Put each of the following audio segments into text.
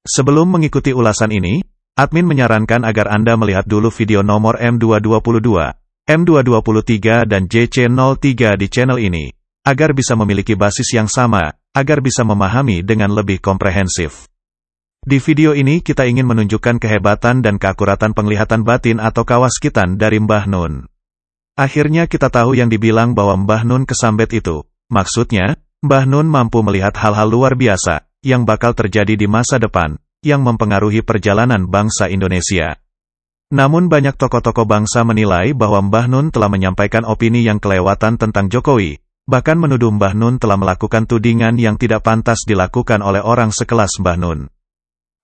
Sebelum mengikuti ulasan ini, admin menyarankan agar Anda melihat dulu video nomor M222, M223 dan JC03 di channel ini, agar bisa memiliki basis yang sama, agar bisa memahami dengan lebih komprehensif. Di video ini kita ingin menunjukkan kehebatan dan keakuratan penglihatan batin atau kawaskitan dari Mbah Nun. Akhirnya kita tahu yang dibilang bahwa Mbah Nun kesambet itu. Maksudnya, Mbah Nun mampu melihat hal-hal luar biasa, yang bakal terjadi di masa depan, yang mempengaruhi perjalanan bangsa Indonesia. Namun banyak tokoh-tokoh bangsa menilai bahwa Mbah Nun telah menyampaikan opini yang kelewatan tentang Jokowi, bahkan menuduh Mbah Nun telah melakukan tudingan yang tidak pantas dilakukan oleh orang sekelas Mbah Nun.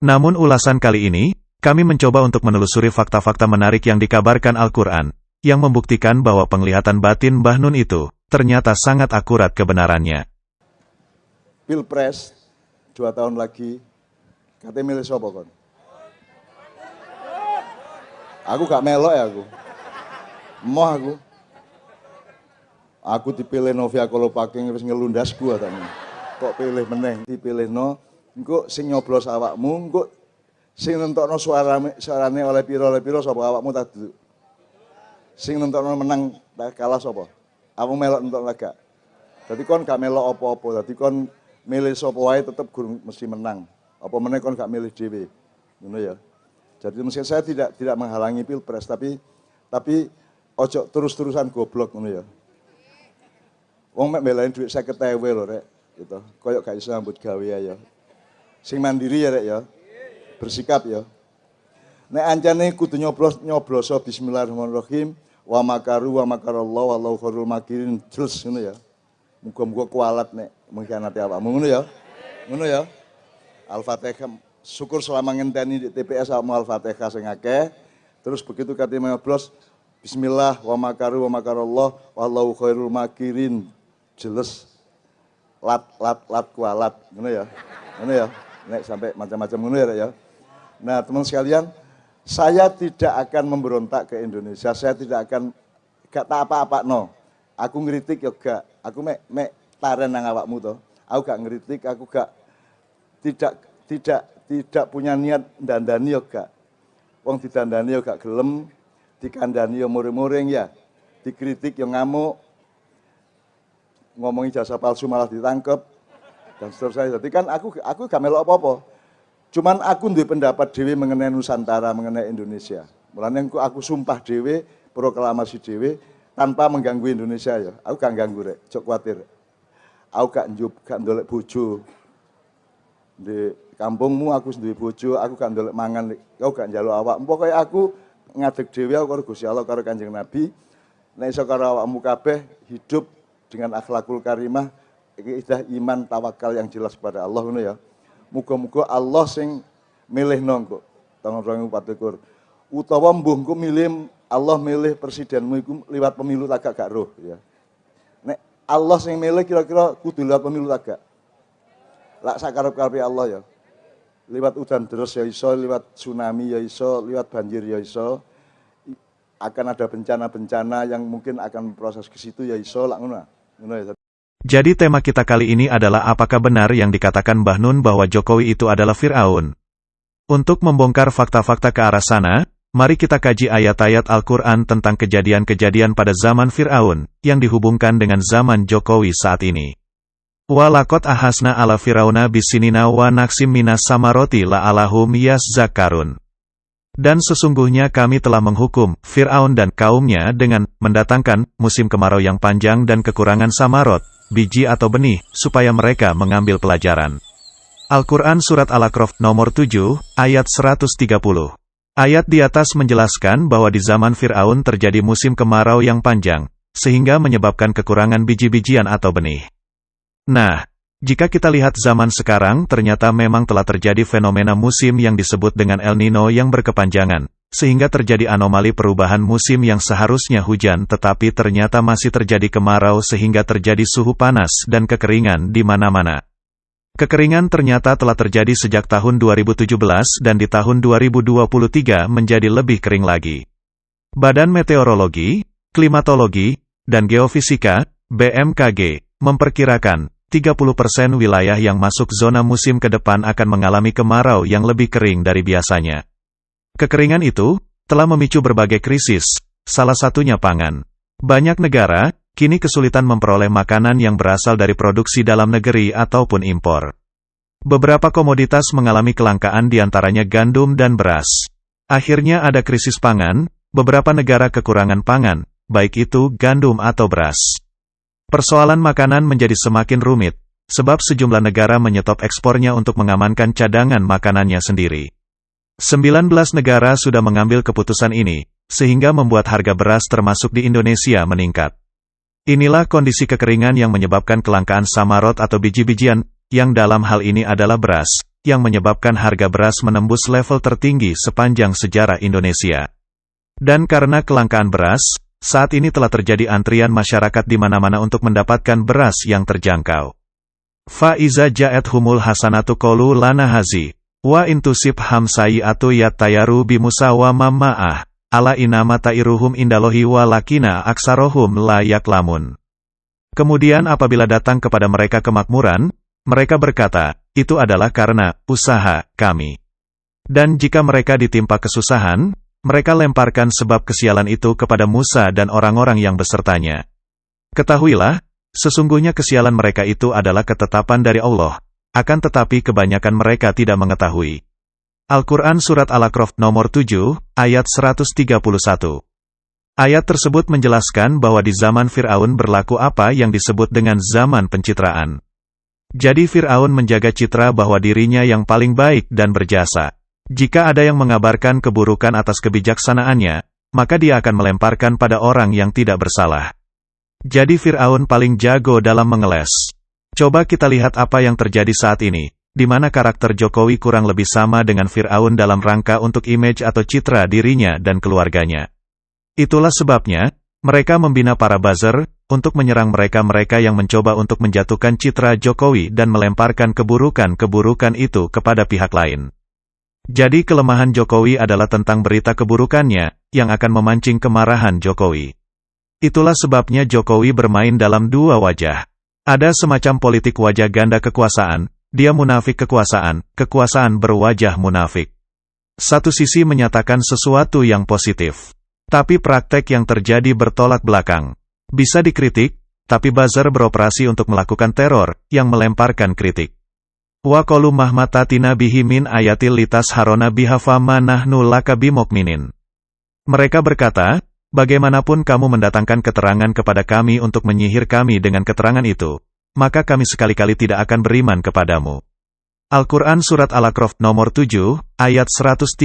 Namun ulasan kali ini, kami mencoba untuk menelusuri fakta-fakta menarik yang dikabarkan Al-Quran, yang membuktikan bahwa penglihatan batin Mbah Nun itu, ternyata sangat akurat kebenarannya. Pilpres, 2 tahun lagi, katanya milih siapa kon? Aku gak melok ya aku. Emoh aku. Aku dipilih Novia Kolopaking wis ngelundas gua tadi. Kok pilih meneng dipilih no? Engko sing nyoblos awakmu, engko sing nentokno suarane oleh piro sapa awakmu ta duduk. Sing nentokno menang kalah sapa? Aku melok entuk lega. Dadi kon gak melok apa-apa, dadi kon milih sapa wae tetep gurung mesti menang. Apa meneh kon gak milih dhewe. Ngono ya. Jadi mesti saya tidak menghalangi Pilpres, tapi ojo terus-terusan goblok ngono ya. Wong mek mbelain dhuwit 50.000 lho rek, gitu. Koyok gak iso nyambut gawe ya. Sing mandiri ya rek ya. Bersikap ya. Nek ancane kudu nyobloso bismillahirrahmanirrahim wa makaru wa makarallahu wallahu khairul makirin terus ngono ya. Muga-muga kualat nek mengkhianati awakmu ngono ya. Ngono ya. Al-Fatihah syukur selama ngenteni di TPS awakmu Al-Fatihah sing akeh. Terus begitu kate nyoblos bismillah wa makaru wa makarallahu wallahu khairul makirin jelas lat kualat ngono ya. Ngono ya. Nek sampai macam-macam ngono ya. Nah, teman sekalian, saya tidak akan memberontak ke Indonesia. Saya tidak akan gak tak apa-apa no. Aku ngeritik ya gak. Aku mek taren nang awakmu to. Aku gak ngeritik, aku gak tidak punya niat dandani ya gak. Wong didandani ya gak gelem, dikandani ya muring-muring ya. Dikritik ya ngamuk. Ngomongi jasa palsu malah ditangkep. Dan seterusnya. Jadi kan aku gak melok apa-apa. Cuman aku duwe pendapat dhewe mengenai Nusantara, mengenai Indonesia. Mulane aku sumpah dhewe, proklamasi dhewe tanpa mengganggu Indonesia ya. Aku gak ganggu rek, cok kuatir. Aku gak ndolek bojo. Di kampungmu aku duwe bojo, aku gak ndolek mangan, kau gak njaluk awak. Pokoke aku ngadeg dhewe aku karo Gusti Allah karo Kanjeng Nabi. Nek iso karo awakmu kabeh hidup dengan akhlakul karimah. Iki iman tawakal yang jelas kepada Allah ngono ya. Muga-muga Allah sing milihno engko tahun 2024. Utawa mbuh engko milih Allah milih presidenmu iku liwat pemilu tagak gak roh ya. Nek Allah sing milih kira-kira kudu liwat pemilu tagak. Lak sakarep-karepe Allah ya. Liwat udan deres ya iso, liwat tsunami ya iso, liwat banjir ya iso. Akan ada bencana-bencana yang mungkin akan proses ke situ ya iso lak ngono. Ngono ya. Jadi tema kita kali ini adalah apakah benar yang dikatakan Mbah Nun bahwa Jokowi itu adalah Fir'aun? Untuk membongkar fakta-fakta ke arah sana, mari kita kaji ayat-ayat Al-Quran tentang kejadian-kejadian pada zaman Fir'aun, yang dihubungkan dengan zaman Jokowi saat ini. Wa laqad ahasna ala Fir'auna bisinina wa naksim minas samaroti la'alahum yazakkarun. Dan sesungguhnya kami telah menghukum Fir'aun dan kaumnya dengan mendatangkan musim kemarau yang panjang dan kekurangan samarot, biji atau benih, supaya mereka mengambil pelajaran. Al-Quran Surat Al-A'raf nomor 7, ayat 130. Ayat di atas menjelaskan bahwa di zaman Fir'aun terjadi musim kemarau yang panjang, sehingga menyebabkan kekurangan biji-bijian atau benih. Nah, jika kita lihat zaman sekarang ternyata memang telah terjadi fenomena musim yang disebut dengan El Nino yang berkepanjangan, sehingga terjadi anomali perubahan musim yang seharusnya hujan tetapi ternyata masih terjadi kemarau sehingga terjadi suhu panas dan kekeringan di mana-mana. Kekeringan ternyata telah terjadi sejak tahun 2017 dan di tahun 2023 menjadi lebih kering lagi. Badan Meteorologi, Klimatologi, dan Geofisika, BMKG, memperkirakan 30% wilayah yang masuk zona musim ke depan akan mengalami kemarau yang lebih kering dari biasanya. Kekeringan itu telah memicu berbagai krisis, salah satunya pangan. Banyak negara kini kesulitan memperoleh makanan yang berasal dari produksi dalam negeri ataupun impor. Beberapa komoditas mengalami kelangkaan diantaranya gandum dan beras. Akhirnya ada krisis pangan, beberapa negara kekurangan pangan, baik itu gandum atau beras. Persoalan makanan menjadi semakin rumit, sebab sejumlah negara menyetop ekspornya untuk mengamankan cadangan makanannya sendiri. 19 negara sudah mengambil keputusan ini, sehingga membuat harga beras termasuk di Indonesia meningkat. Inilah kondisi kekeringan yang menyebabkan kelangkaan samarot atau biji-bijian, yang dalam hal ini adalah beras, yang menyebabkan harga beras menembus level tertinggi sepanjang sejarah Indonesia. Dan karena kelangkaan beras, saat ini telah terjadi antrian masyarakat di mana-mana untuk mendapatkan beras yang terjangkau. Faiza ja'at humul hasanatu qolu lana hazi, wa intusib hamsayi'atu yattayaru bimusa wa mamma'ah, ala inama ta'iruhum indalohi wa lakina aksarohum la yaklamun. Kemudian apabila datang kepada mereka kemakmuran, mereka berkata, itu adalah karena usaha kami. Dan jika mereka ditimpa kesusahan, mereka lemparkan sebab kesialan itu kepada Musa dan orang-orang yang besertanya. Ketahuilah, sesungguhnya kesialan mereka itu adalah ketetapan dari Allah, akan tetapi kebanyakan mereka tidak mengetahui. Al-Quran Surat Al-A'raf nomor 7, ayat 131. Ayat tersebut menjelaskan bahwa di zaman Fir'aun berlaku apa yang disebut dengan zaman pencitraan. Jadi Fir'aun menjaga citra bahwa dirinya yang paling baik dan berjasa. Jika ada yang mengabarkan keburukan atas kebijaksanaannya, maka dia akan melemparkan pada orang yang tidak bersalah. Jadi Fir'aun paling jago dalam mengeles. Coba kita lihat apa yang terjadi saat ini, di mana karakter Jokowi kurang lebih sama dengan Fir'aun dalam rangka untuk image atau citra dirinya dan keluarganya. Itulah sebabnya, mereka membina para buzzer, untuk menyerang mereka-mereka yang mencoba untuk menjatuhkan citra Jokowi dan melemparkan keburukan-keburukan itu kepada pihak lain. Jadi kelemahan Jokowi adalah tentang berita keburukannya, yang akan memancing kemarahan Jokowi. Itulah sebabnya Jokowi bermain dalam dua wajah. Ada semacam politik wajah ganda kekuasaan, dia munafik kekuasaan, kekuasaan berwajah munafik. Satu sisi menyatakan sesuatu yang positif. Tapi praktek yang terjadi bertolak belakang. Bisa dikritik, tapi buzzer beroperasi untuk melakukan teror, yang melemparkan kritik. Wa qalu mahmatatina bihi min ayatil litas harona bihafa manahnu laka bimukminin. Mereka berkata, bagaimanapun kamu mendatangkan keterangan kepada kami untuk menyihir kami dengan keterangan itu, maka kami sekali-kali tidak akan beriman kepadamu. Al-Quran Surat Al-A'raf nomor 7, ayat 132.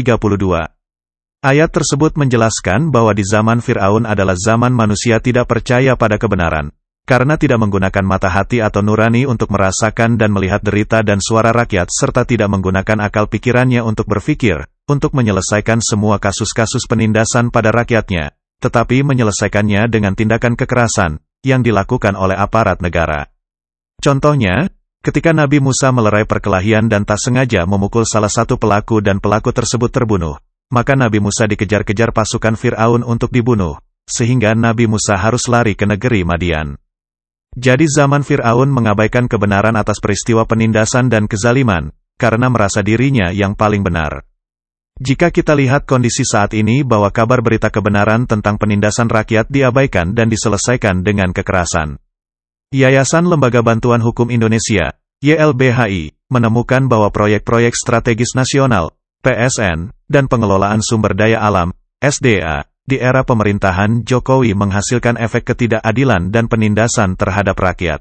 Ayat tersebut menjelaskan bahwa di zaman Fir'aun adalah zaman manusia tidak percaya pada kebenaran, karena tidak menggunakan mata hati atau nurani untuk merasakan dan melihat derita dan suara rakyat serta tidak menggunakan akal pikirannya untuk berpikir, untuk menyelesaikan semua kasus-kasus penindasan pada rakyatnya, tetapi menyelesaikannya dengan tindakan kekerasan, yang dilakukan oleh aparat negara. Contohnya, ketika Nabi Musa melerai perkelahian dan tak sengaja memukul salah satu pelaku dan pelaku tersebut terbunuh, maka Nabi Musa dikejar-kejar pasukan Fir'aun untuk dibunuh, sehingga Nabi Musa harus lari ke negeri Madian. Jadi zaman Fir'aun mengabaikan kebenaran atas peristiwa penindasan dan kezaliman, karena merasa dirinya yang paling benar. Jika kita lihat kondisi saat ini bahwa kabar berita kebenaran tentang penindasan rakyat diabaikan dan diselesaikan dengan kekerasan. Yayasan Lembaga Bantuan Hukum Indonesia, YLBHI, menemukan bahwa proyek-proyek strategis nasional, PSN, dan pengelolaan sumber daya alam, SDA, di era pemerintahan Jokowi menghasilkan efek ketidakadilan dan penindasan terhadap rakyat.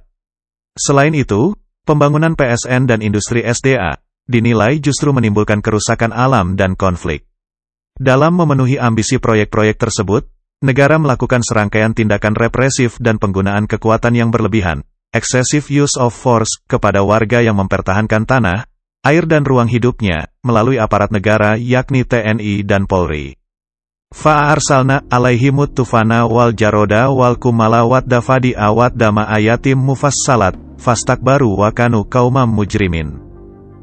Selain itu, pembangunan PSN dan industri SDA, dinilai justru menimbulkan kerusakan alam dan konflik. Dalam memenuhi ambisi proyek-proyek tersebut, negara melakukan serangkaian tindakan represif dan penggunaan kekuatan yang berlebihan, excessive use of force, kepada warga yang mempertahankan tanah, air dan ruang hidupnya, melalui aparat negara yakni TNI dan Polri. Fa'arsalna alaihimut tufana wal jaroda wal kumala wat dafadi awat dama ayatim mufassalat, fastakbaru wa kanu qaumam mujrimin.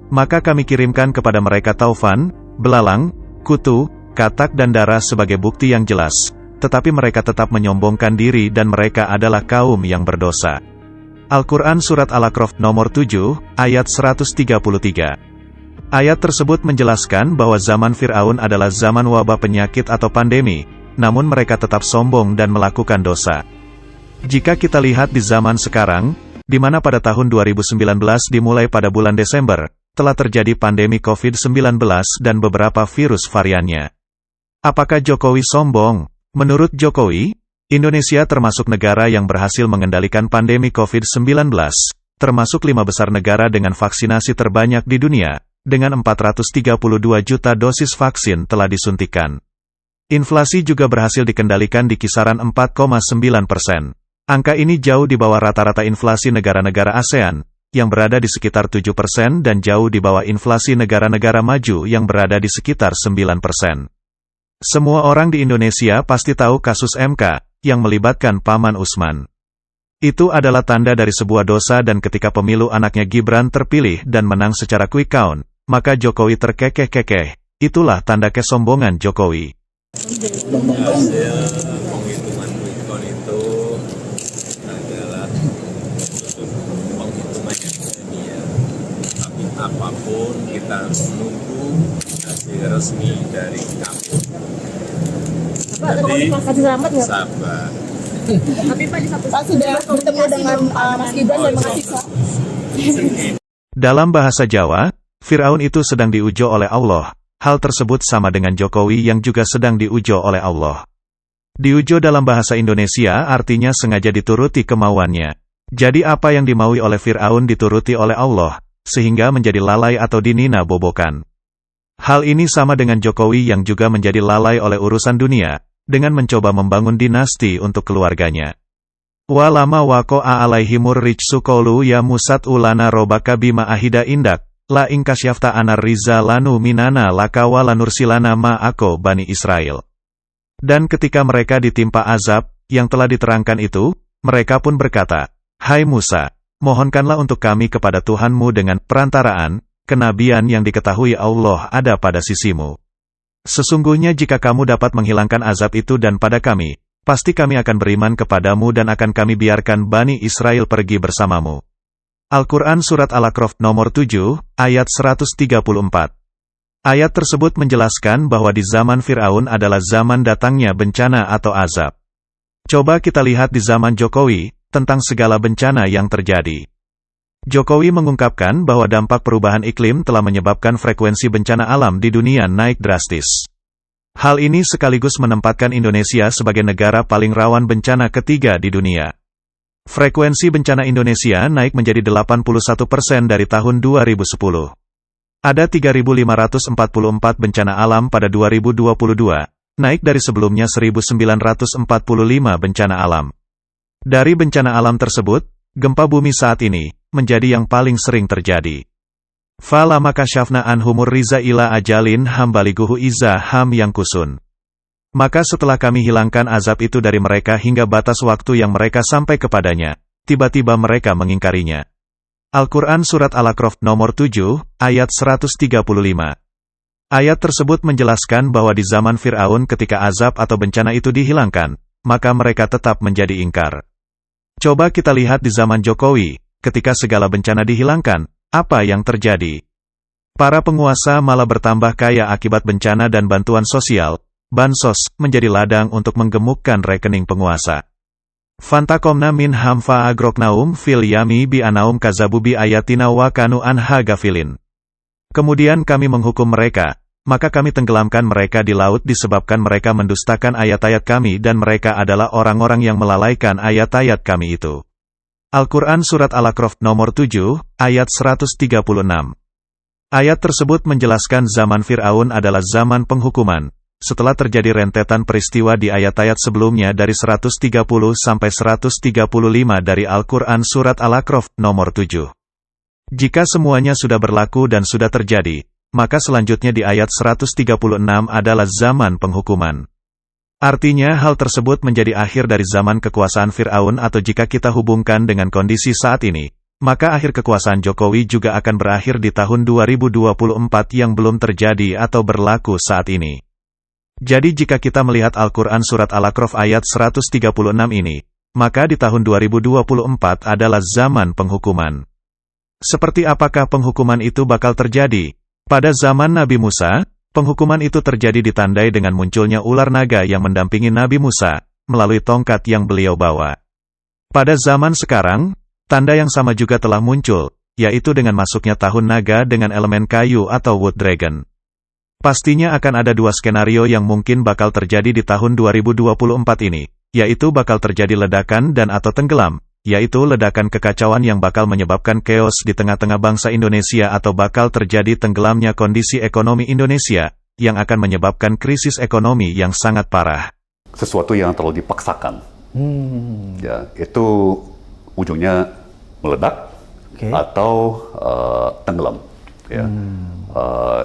Maka kami kirimkan kepada mereka taufan, belalang, kutu, katak dan darah sebagai bukti yang jelas, tetapi mereka tetap menyombongkan diri dan mereka adalah kaum yang berdosa. Al-Quran Surat Al-A'raf nomor 7, ayat 133. Ayat tersebut menjelaskan bahwa zaman Fir'aun adalah zaman wabah penyakit atau pandemi, namun mereka tetap sombong dan melakukan dosa. Jika kita lihat di zaman sekarang, di mana pada tahun 2019 dimulai pada bulan Desember, telah terjadi pandemi COVID-19 dan beberapa virus variannya. Apakah Jokowi sombong? Menurut Jokowi, Indonesia termasuk negara yang berhasil mengendalikan pandemi COVID-19, termasuk 5 besar negara dengan vaksinasi terbanyak di dunia, dengan 432 juta dosis vaksin telah disuntikan. Inflasi juga berhasil dikendalikan di kisaran 4,9%. Angka ini jauh di bawah rata-rata inflasi negara-negara ASEAN, yang berada di sekitar 7% dan jauh di bawah inflasi negara-negara maju yang berada di sekitar 9%. Semua orang di Indonesia pasti tahu kasus MK, yang melibatkan Paman Usman. Itu adalah tanda dari sebuah dosa dan ketika pemilu anaknya Gibran terpilih dan menang secara quick count, maka Jokowi terkekeh-kekeh. Itulah tanda kesombongan Jokowi. Hasil penghitungan quick count itu adalah penghitungan yang ilmiah. Tapi apapun kita harus menunggu hasil resmi dari KPU. Jadi sabar. Tapi Pak sudah bertemu dengan Mas Gibran dan mahasiswa. Dalam bahasa Jawa, Fir'aun itu sedang diujo oleh Allah. Hal tersebut sama dengan Jokowi yang juga sedang diujo oleh Allah. Diujo dalam bahasa Indonesia artinya sengaja dituruti kemauannya. Jadi apa yang dimaui oleh Fir'aun dituruti oleh Allah, sehingga menjadi lalai atau dinina bobokan. Hal ini sama dengan Jokowi yang juga menjadi lalai oleh urusan dunia, dengan mencoba membangun dinasti untuk keluarganya. Walama waqa'a alaihimur rijsu qalu ya musat ulana robaka bima ahida indak, la ingkasyafta anar riza lanu minana laka wa lanursilana ma'ako Bani Israel. Dan ketika mereka ditimpa azab, yang telah diterangkan itu, mereka pun berkata, Hai Musa, mohonkanlah untuk kami kepada Tuhanmu dengan perantaraan, kenabian yang diketahui Allah ada pada sisimu. Sesungguhnya jika kamu dapat menghilangkan azab itu dan pada kami, pasti kami akan beriman kepadamu dan akan kami biarkan Bani Israel pergi bersamamu. Al-Quran Surat Al-A'raf nomor 7, ayat 134. Ayat tersebut menjelaskan bahwa di zaman Fir'aun adalah zaman datangnya bencana atau azab. Coba kita lihat di zaman Jokowi, tentang segala bencana yang terjadi. Jokowi mengungkapkan bahwa dampak perubahan iklim telah menyebabkan frekuensi bencana alam di dunia naik drastis. Hal ini sekaligus menempatkan Indonesia sebagai negara paling rawan bencana ketiga di dunia. Frekuensi bencana Indonesia naik menjadi 81% dari tahun 2010. Ada 3.544 bencana alam pada 2022, naik dari sebelumnya 1.945 bencana alam. Dari bencana alam tersebut, gempa bumi saat ini menjadi yang paling sering terjadi. Falama kasyafna anhumur riza ila ajalin hambaliguhu iza ham yang kusun. Maka setelah kami hilangkan azab itu dari mereka hingga batas waktu yang mereka sampai kepadanya, tiba-tiba mereka mengingkarinya. Al-Quran Surat Al-A'raf nomor 7, ayat 135. Ayat tersebut menjelaskan bahwa di zaman Fir'aun ketika azab atau bencana itu dihilangkan, maka mereka tetap menjadi ingkar. Coba kita lihat di zaman Jokowi, ketika segala bencana dihilangkan, apa yang terjadi? Para penguasa malah bertambah kaya akibat bencana dan bantuan sosial, bansos, menjadi ladang untuk menggemukkan rekening penguasa. Fantakomna min hamfa agroknaum fil yami bi anaum kazabu bi ayatina wa kanu anha gafilin. Kemudian kami menghukum mereka, maka kami tenggelamkan mereka di laut disebabkan mereka mendustakan ayat-ayat kami dan mereka adalah orang-orang yang melalaikan ayat-ayat kami itu. Al-Quran Surat Al-A'raf nomor 7, ayat 136. Ayat tersebut menjelaskan zaman Fir'aun adalah zaman penghukuman, setelah terjadi rentetan peristiwa di ayat-ayat sebelumnya dari 130 sampai 135 dari Al-Quran Surat Al-A'raf nomor 7. Jika semuanya sudah berlaku dan sudah terjadi, maka selanjutnya di ayat 136 adalah zaman penghukuman. Artinya hal tersebut menjadi akhir dari zaman kekuasaan Fir'aun atau jika kita hubungkan dengan kondisi saat ini, maka akhir kekuasaan Jokowi juga akan berakhir di tahun 2024 yang belum terjadi atau berlaku saat ini. Jadi jika kita melihat Al-Quran Surat Al-A'raf ayat 136 ini, maka di tahun 2024 adalah zaman penghukuman. Seperti apakah penghukuman itu bakal terjadi? Pada zaman Nabi Musa, penghukuman itu terjadi ditandai dengan munculnya ular naga yang mendampingi Nabi Musa, melalui tongkat yang beliau bawa. Pada zaman sekarang, tanda yang sama juga telah muncul, yaitu dengan masuknya tahun naga dengan elemen kayu atau wood dragon. Pastinya akan ada dua skenario yang mungkin bakal terjadi di tahun 2024 ini, yaitu bakal terjadi ledakan dan atau tenggelam, yaitu ledakan kekacauan yang bakal menyebabkan chaos di tengah-tengah bangsa Indonesia atau bakal terjadi tenggelamnya kondisi ekonomi Indonesia, yang akan menyebabkan krisis ekonomi yang sangat parah. Sesuatu yang terlalu dipaksakan, ya, itu ujungnya meledak, atau tenggelam, ya.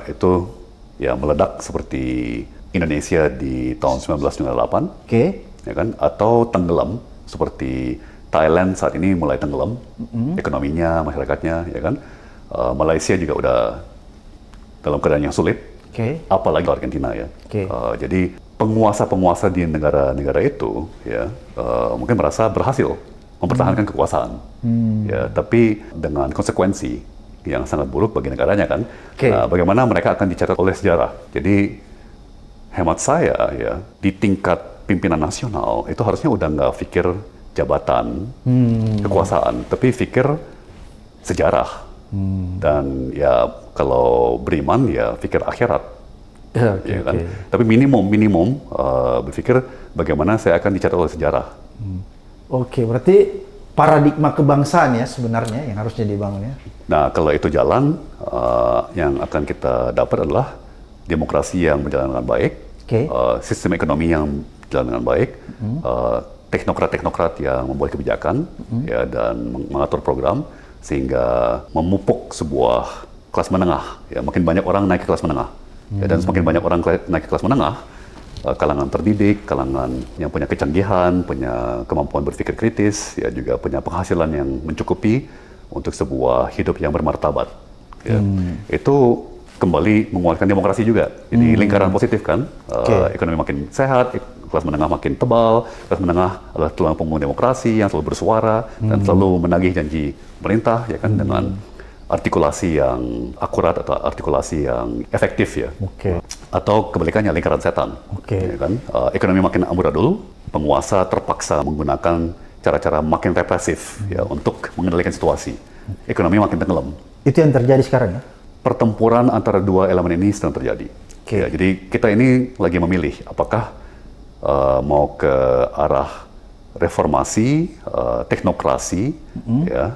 Itu ya meledak seperti Indonesia di tahun 1998, ya kan? Atau tenggelam seperti Thailand saat ini mulai tenggelam, ekonominya, masyarakatnya, ya kan? Malaysia juga udah dalam keadaan yang sulit, apalagi Argentina, ya. Jadi penguasa-penguasa di negara-negara itu, ya, mungkin merasa berhasil mempertahankan kekuasaan, ya, tapi dengan konsekuensi yang sangat buruk bagi negaranya, kan? Bagaimana mereka akan dicatat oleh sejarah. Jadi hemat saya, ya, di tingkat pimpinan nasional itu harusnya udah nggak pikir jabatan, kekuasaan, tapi pikir sejarah. Dan ya kalau beriman ya pikir akhirat, ya kan? Tapi minimum berpikir bagaimana saya akan dicatat oleh sejarah. Berarti paradigma kebangsaan ya sebenarnya yang harusnya dibangun, ya. Nah, kalau itu jalan, yang akan kita dapat adalah demokrasi yang berjalan dengan baik, sistem ekonomi yang berjalan dengan baik, teknokrat-teknokrat yang membuat kebijakan, ya, dan mengatur program sehingga memupuk sebuah kelas menengah. Ya, makin banyak orang naik ke kelas menengah, ya, dan semakin banyak orang naik ke kelas menengah, kalangan terdidik, kalangan yang punya kecanggihan, punya kemampuan berpikir kritis, ya, juga punya penghasilan yang mencukupi untuk sebuah hidup yang bermartabat. Ya. Itu kembali menguatkan demokrasi juga. Jadi lingkaran positif, kan? Ekonomi makin sehat, kelas menengah makin tebal, kelas menengah adalah tulang punggung demokrasi yang selalu bersuara dan selalu menagih janji pemerintah, ya kan, dengan artikulasi yang akurat atau artikulasi yang efektif, ya. Atau kebalikannya lingkaran setan, ya kan? Ekonomi makin amburadul, penguasa terpaksa menggunakan cara-cara makin represif, ya, untuk mengendalikan situasi. Ekonomi makin tenggelam. Itu yang terjadi sekarang, ya? Pertempuran antara dua elemen ini sedang terjadi. Ya, jadi kita ini lagi memilih apakah mau ke arah reformasi, teknokrasi, ya,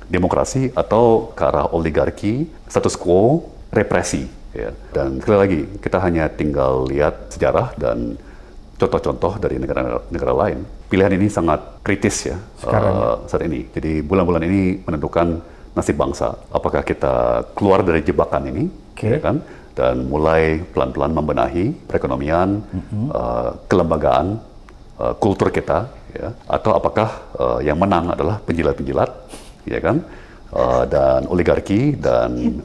demokrasi, atau ke arah oligarki, status quo, represi, ya. Dan sekali lagi, kita hanya tinggal lihat sejarah dan contoh-contoh dari negara-negara lain. Pilihan ini sangat kritis, ya, saat ini. Jadi bulan-bulan ini menentukan nasib bangsa. Apakah kita keluar dari jebakan ini, ya kan, dan mulai pelan-pelan membenahi perekonomian, kelembagaan, kultur kita, ya, atau apakah yang menang adalah penjilat-penjilat, ya kan, dan oligarki dan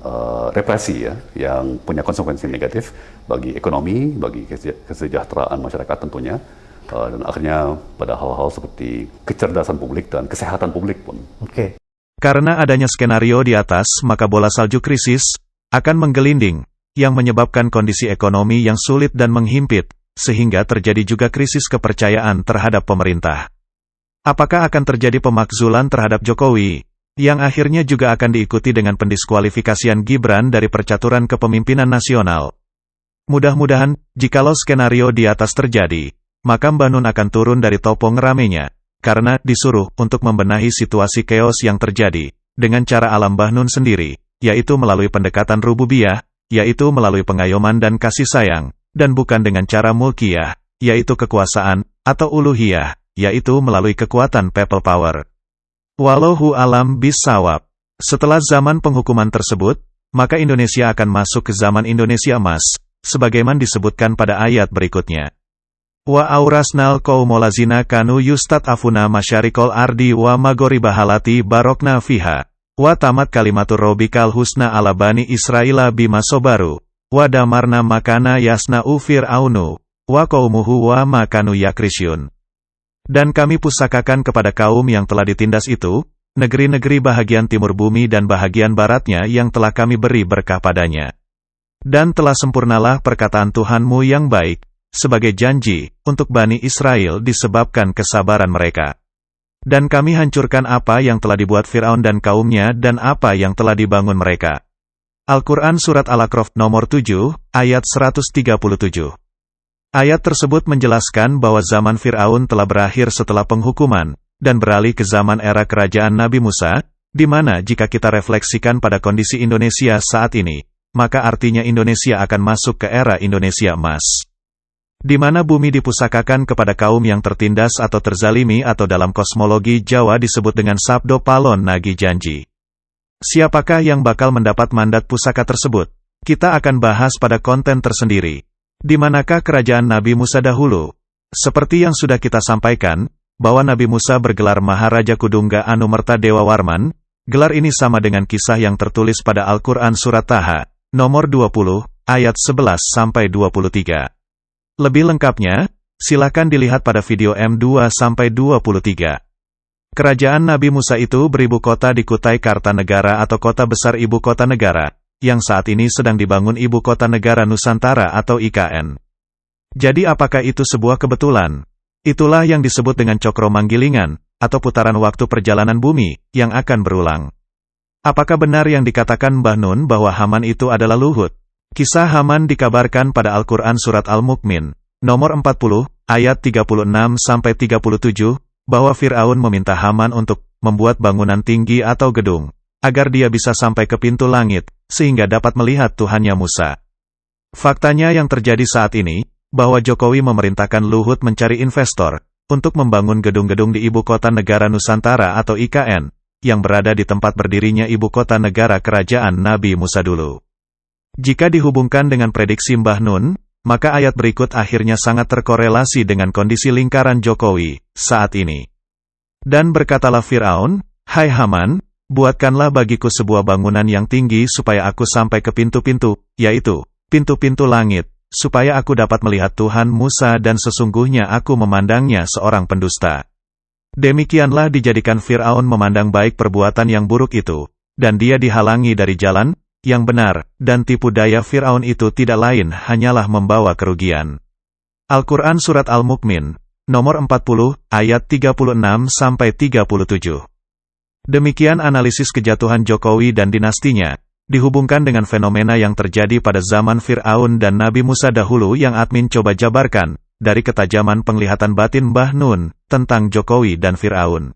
represi, ya, yang punya konsekuensi negatif bagi ekonomi, bagi kesejahteraan masyarakat tentunya, dan akhirnya pada hal-hal seperti kecerdasan publik dan kesehatan publik pun. Karena adanya skenario di atas, maka bola salju krisis akan menggelinding, yang menyebabkan kondisi ekonomi yang sulit dan menghimpit, sehingga terjadi juga krisis kepercayaan terhadap pemerintah. Apakah akan terjadi pemakzulan terhadap Jokowi, yang akhirnya juga akan diikuti dengan pendiskualifikasian Gibran dari percaturan kepemimpinan nasional? Mudah-mudahan, jikalau skenario di atas terjadi, maka Mbah Nun akan turun dari topong ramenya, karena disuruh untuk membenahi situasi chaos yang terjadi, dengan cara alam Mbah Nun sendiri, yaitu melalui pendekatan rububiyah, yaitu melalui pengayoman dan kasih sayang, dan bukan dengan cara mulkiyah, yaitu kekuasaan, atau uluhiyah, yaitu melalui kekuatan people power. Wallahu alam bissawab. Setelah zaman penghukuman tersebut, maka Indonesia akan masuk ke zaman Indonesia emas, sebagaimana disebutkan pada ayat berikutnya. Wa aurasnal qaumolazina kanu yustad'afuna masyarikol ardi wa magoribahalati barokna fiha. Wa tamat kalimatur rabbikal husna ala bani Israila bima sobaru. Wa damarna makana yasna'u fir'aunu. Wa qaumuhu wa makanu yakrisyun. Dan kami pusakakan kepada kaum yang telah ditindas itu, negeri-negeri bahagian timur bumi dan bahagian baratnya yang telah kami beri berkah padanya. Dan telah sempurnalah perkataan Tuhanmu yang baik, sebagai janji, untuk Bani Israel disebabkan kesabaran mereka. Dan kami hancurkan apa yang telah dibuat Fir'aun dan kaumnya dan apa yang telah dibangun mereka. Al-Quran Surat Al-A'raf nomor 7, ayat 137. Ayat tersebut menjelaskan bahwa zaman Fir'aun telah berakhir setelah penghukuman, dan beralih ke zaman era kerajaan Nabi Musa, di mana jika kita refleksikan pada kondisi Indonesia saat ini, maka artinya Indonesia akan masuk ke era Indonesia emas. Di mana bumi dipusakakan kepada kaum yang tertindas atau terzalimi atau dalam kosmologi Jawa disebut dengan Sabdo Palon Nagi Janji. Siapakah yang bakal mendapat mandat pusaka tersebut? Kita akan bahas pada konten tersendiri. Di manakah kerajaan Nabi Musa dahulu? Seperti yang sudah kita sampaikan, bahwa Nabi Musa bergelar Maharaja Kudungga Anumerta Dewa Warman, gelar ini sama dengan kisah yang tertulis pada Al-Quran Surat Taha, nomor 20, ayat 11-23. Lebih lengkapnya, silakan dilihat pada video M2-23. Kerajaan Nabi Musa itu beribu kota di Kutai Kartanegara atau kota besar ibu kota negara, yang saat ini sedang dibangun Ibu Kota Negara Nusantara atau IKN. Jadi apakah itu sebuah kebetulan? Itulah yang disebut dengan cokro manggilingan, atau putaran waktu perjalanan bumi, yang akan berulang. Apakah benar yang dikatakan Mbah Nun bahwa Haman itu adalah Luhut? Kisah Haman dikabarkan pada Al-Quran Surat Al-Mukmin, nomor 40, ayat 36-37, bahwa Fir'aun meminta Haman untuk membuat bangunan tinggi atau gedung, agar dia bisa sampai ke pintu langit, sehingga dapat melihat Tuhannya Musa. Faktanya yang terjadi saat ini, bahwa Jokowi memerintahkan Luhut mencari investor, untuk membangun gedung-gedung di Ibu Kota Negara Nusantara atau IKN, yang berada di tempat berdirinya Ibu Kota Negara Kerajaan Nabi Musa dulu. Jika dihubungkan dengan prediksi Mbah Nun, maka ayat berikut akhirnya sangat terkorelasi dengan kondisi lingkaran Jokowi, saat ini. Dan berkatalah Fir'aun, "Hai Haman, buatkanlah bagiku sebuah bangunan yang tinggi supaya aku sampai ke pintu-pintu, yaitu, pintu-pintu langit, supaya aku dapat melihat Tuhan Musa dan sesungguhnya aku memandangnya seorang pendusta." Demikianlah dijadikan Fir'aun memandang baik perbuatan yang buruk itu, dan dia dihalangi dari jalan yang benar, dan tipu daya Fir'aun itu tidak lain hanyalah membawa kerugian. Al-Quran Surat Al-Mukmin, nomor 40, ayat 36-37. Demikian analisis kejatuhan Jokowi dan dinastinya, dihubungkan dengan fenomena yang terjadi pada zaman Fir'aun dan Nabi Musa dahulu yang admin coba jabarkan, dari ketajaman penglihatan batin Mbah Nun, tentang Jokowi dan Fir'aun.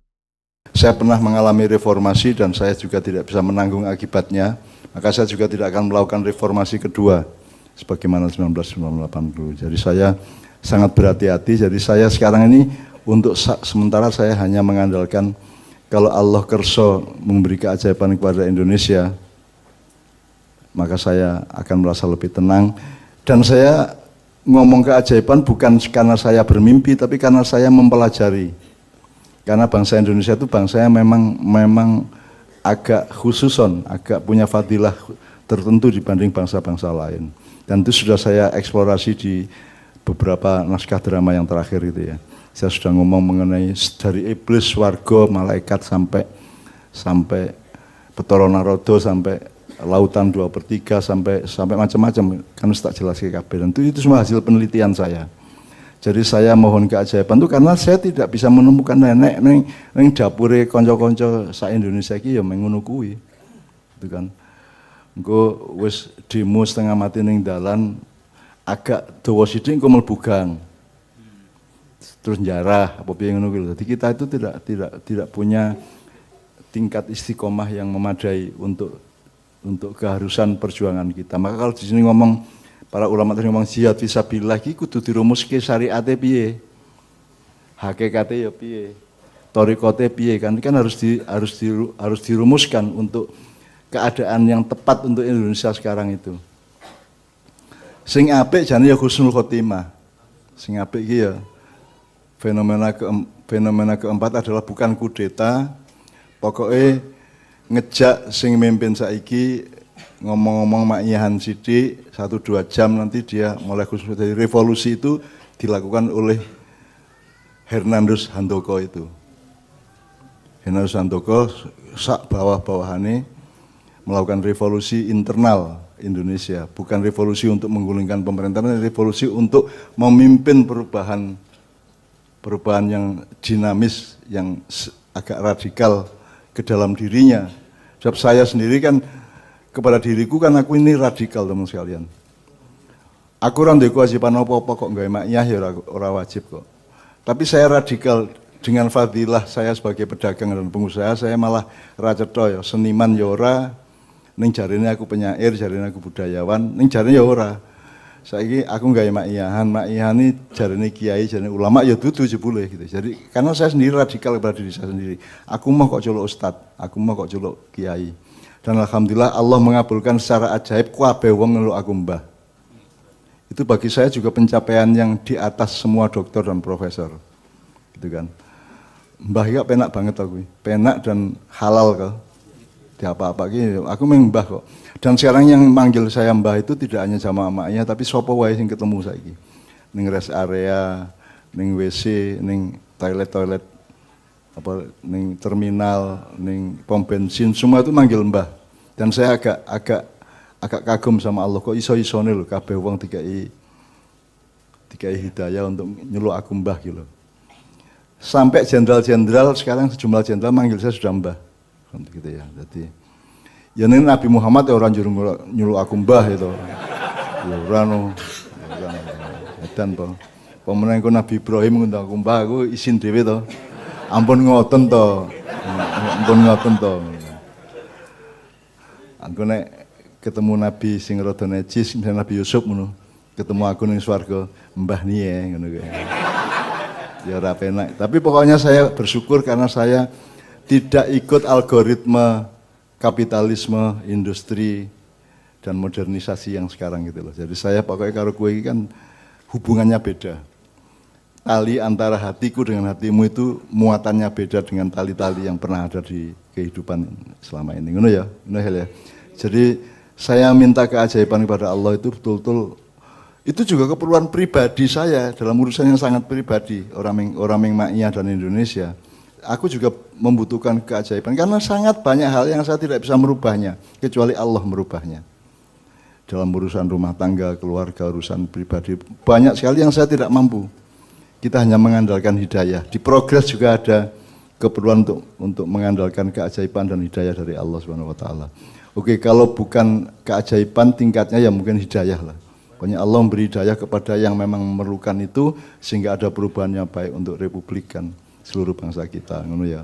Saya pernah mengalami reformasi dan saya juga tidak bisa menanggung akibatnya, maka saya juga tidak akan melakukan reformasi kedua, sebagaimana 1980. Jadi saya sangat berhati-hati, jadi saya sekarang ini, untuk sementara saya hanya mengandalkan kalau Allah kerso memberi keajaiban kepada Indonesia, maka saya akan merasa lebih tenang. Dan saya ngomong keajaiban bukan karena saya bermimpi, tapi karena saya mempelajari. Karena bangsa Indonesia itu bangsa yang memang agak khususon, agak punya fadilah tertentu dibanding bangsa-bangsa lain. Dan itu sudah saya eksplorasi di beberapa naskah drama yang terakhir itu ya. Saya sudah ngomong mengenai dari iblis, warga, malaikat sampai Betara Narada, sampai lautan 2/3, sampai macam-macam, kan tak jelas ke kabeh. Dan itu semua hasil penelitian saya. Jadi saya mohon keajaiban itu karena saya tidak bisa menemukan nenek neng dapure konco-konco sa Indonesia iki ya mengono kuwi. Itu kan. Engko wis demo setengah mati ning dalan agak dawa sithik engko mlebu gang. Terus jarah apa piye ngono kuwi. Jadi kita itu tidak punya tingkat istiqomah yang memadai untuk keharusan perjuangan kita. Maka kalau di sini ngomong para ulama tadi ngomong jihad fisabilillah iki kudu dirumuske syariate piye? Hakikate ya piye? Thariqate piye? Kan harus dirumuskan untuk keadaan yang tepat untuk Indonesia sekarang itu. Sing apik jane ya husnul khotimah. Sing apik iki ya fenomena keempat adalah bukan kudeta, pokoknya ngejak sing mimpin saiki ngomong-ngomong maknyahan sidik 1-2 jam nanti dia mulai khusus dari revolusi itu dilakukan oleh Hernandez Handoko itu. Hernandez Handoko sak bawah-bawahane melakukan revolusi internal Indonesia, bukan revolusi untuk menggulingkan pemerintahan, revolusi untuk memimpin perubahan yang dinamis, yang agak radikal ke dalam dirinya. Sebab saya sendiri kan, kepada diriku kan aku ini radikal teman sekalian. Aku ora ndek kewajiban apa-apa kok gawe makyah ya ora wajib kok. Tapi saya radikal dengan fadilah saya sebagai pedagang dan pengusaha, saya malah ra cetha ya, seniman ya ora, ning jarene aku penyair, jarene aku budayawan, ning jarene ya ora. Saiki aku gawe makyahan ini jarene kiai, jarene ulama ya dudu jebule gitu. Jadi karena saya sendiri radikal kepada diri saya sendiri. Aku mau kok culuk ustad, aku mau kok culuk kiai. Dan alhamdulillah Allah mengabulkan secara ajaib kabeh wong ngeluk aku mbah. Itu bagi saya juga pencapaian yang di atas semua dokter dan profesor. Gitu kan. Mbah iki penak banget aku. Penak dan halal kok. Di apa-apa gitu. Aku mbah kok. Dan sekarang yang manggil saya mbah itu tidak hanya jamaah maknya, tapi sapa wae sing ketemu saiki. Ning rest area, ning WC, ning toilet apa ning terminal, ning pom bensin, semua itu manggil mbah. Dan saya agak kagum sama Allah, kok iso-isone lho kabeh wong dikai hidayah untuk nyeluk aku mbah gitu. Sampai jenderal-jenderal sekarang sejumlah jenderal manggil saya sudah mbah. Gitu ya. Jadi ya ini Nabi Muhammad ya orang nyuruh aku mbah itu. Ya ora no. Edan po. Pemenang ku Nabi Ibrahim ngundang aku mbah, aku isin dhewe to. Ampun ngoten to. Ampun ngoten to. Aku nek ketemu Nabi sing rada najis, Nabi Yusuf ngono. Ketemu aku ning swarga, mbah niye ngono kuwi. Ya ora penak. Tapi pokoknya saya bersyukur karena saya tidak ikut algoritma kapitalisme, industri, dan modernisasi yang sekarang gitu loh. Jadi saya pokoknya karo kowe iki kan hubungannya beda. Tali antara hatiku dengan hatimu itu muatannya beda dengan tali-tali yang pernah ada di kehidupan selama ini. Ngono ya, ngono ya. Jadi saya minta keajaiban kepada Allah itu betul-betul itu juga keperluan pribadi saya dalam urusan yang sangat pribadi orang yang maknya dan Indonesia. Aku juga membutuhkan keajaiban karena sangat banyak hal yang saya tidak bisa merubahnya kecuali Allah merubahnya. Dalam urusan rumah tangga, keluarga, urusan pribadi banyak sekali yang saya tidak mampu. Kita hanya mengandalkan hidayah. Di progres juga ada keperluan untuk mengandalkan keajaiban dan hidayah dari Allah Subhanahu wa taala. Oke, kalau bukan keajaiban tingkatnya ya mungkin hidayah lah. Pokoknya Allah memberi hidayah kepada yang memang memerlukan itu sehingga ada perubahan yang baik untuk republik kan seluruh bangsa kita, ngono ya.